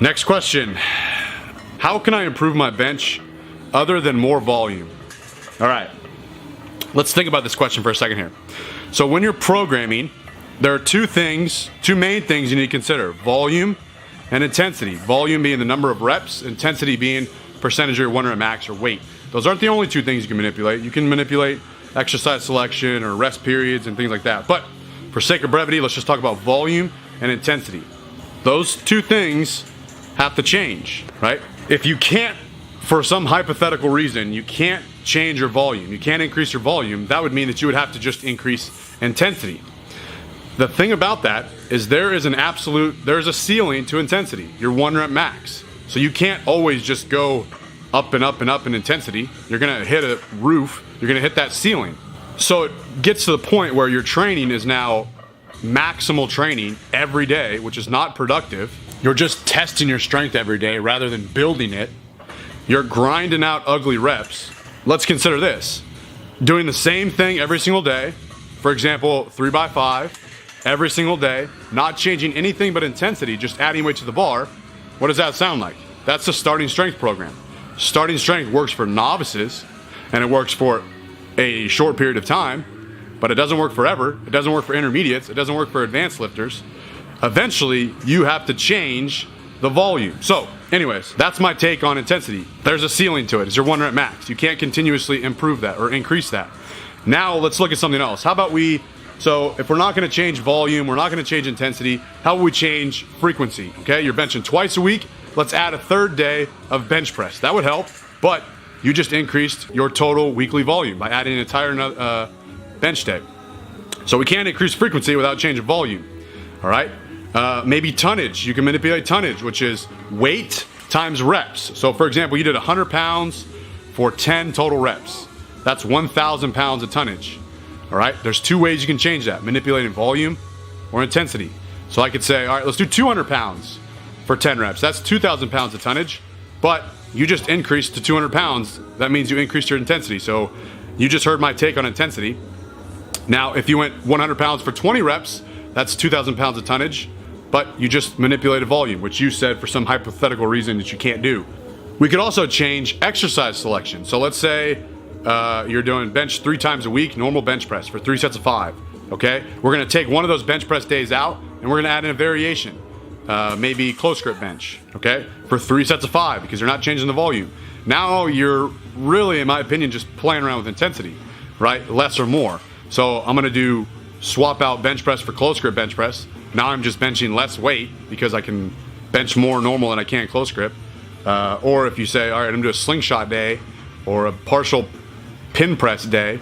Next question. How can I improve my bench other than more volume? All right, let's think about this question for a second here. So when you're programming, there are two main things you need to consider: volume and intensity. Volume being the number of reps, intensity being percentage of your 1 rep max or weight. Those aren't the only two things you can manipulate. You can manipulate exercise selection or rest periods and things like that. But for sake of brevity, let's just talk about volume and intensity. Those two things have to change, right? If you can't, for some hypothetical reason, you can't change your volume, you can't increase your volume, that would mean that you would have to just increase intensity. The thing about that is there is a ceiling to intensity, your 1 rep max. So you can't always just go up and up and up in intensity. You're gonna hit a roof, you're gonna hit that ceiling. So it gets to the point where your training is now maximal training every day, which is not productive. You're just testing your strength every day rather than building it. You're grinding out ugly reps. Let's consider this. Doing the same thing every single day, for example, 3x5, every single day, not changing anything but intensity, just adding weight to the bar. What does that sound like? That's the starting strength program. Starting strength works for novices, and it works for a short period of time, but it doesn't work forever. It doesn't work for intermediates. It doesn't work for advanced lifters. Eventually, you have to change the volume. So, anyways, that's my take on intensity. There's a ceiling to it. It's your 1 rep max. You can't continuously improve that or increase that. Now, let's look at something else. How about so if we're not gonna change volume, we're not gonna change intensity, how will we change frequency? Okay, you're benching twice a week. Let's add a third day of bench press. That would help, but you just increased your total weekly volume by adding an entire bench day. So we can't increase frequency without changing volume, all right? Maybe tonnage. You can manipulate tonnage, which is weight times reps. So for example, you did 100 pounds for 10 total reps. That's 1,000 pounds of tonnage, all right? There's two ways you can change that: manipulating volume or intensity. So I could say, all right, let's do 200 pounds for 10 reps. That's 2,000 pounds of tonnage, but you just increased to 200 pounds. That means you increased your intensity. So you just heard my take on intensity. Now, if you went 100 pounds for 20 reps, that's 2,000 pounds of tonnage, but you just manipulated volume, which you said for some hypothetical reason that you can't do. We could also change exercise selection. So let's say you're doing bench 3 times a week, normal bench press for 3 sets of 5, okay? We're gonna take one of those bench press days out and we're gonna add in a variation, maybe close grip bench, okay? For 3 sets of 5, because you're not changing the volume. Now you're really, in my opinion, just playing around with intensity, right? Less or more. So I'm gonna swap out bench press for close grip bench press. Now I'm just benching less weight because I can bench more normal than I can close grip. Or if you say, all right, I'm gonna do a slingshot day or a partial pin press day,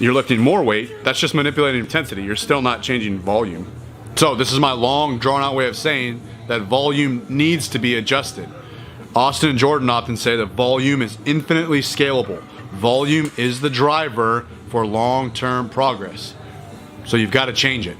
you're lifting more weight. That's just manipulating intensity. You're still not changing volume. So this is my long drawn out way of saying that volume needs to be adjusted. Austin and Jordan often say that volume is infinitely scalable. Volume is the driver for long-term progress. So you've got to change it.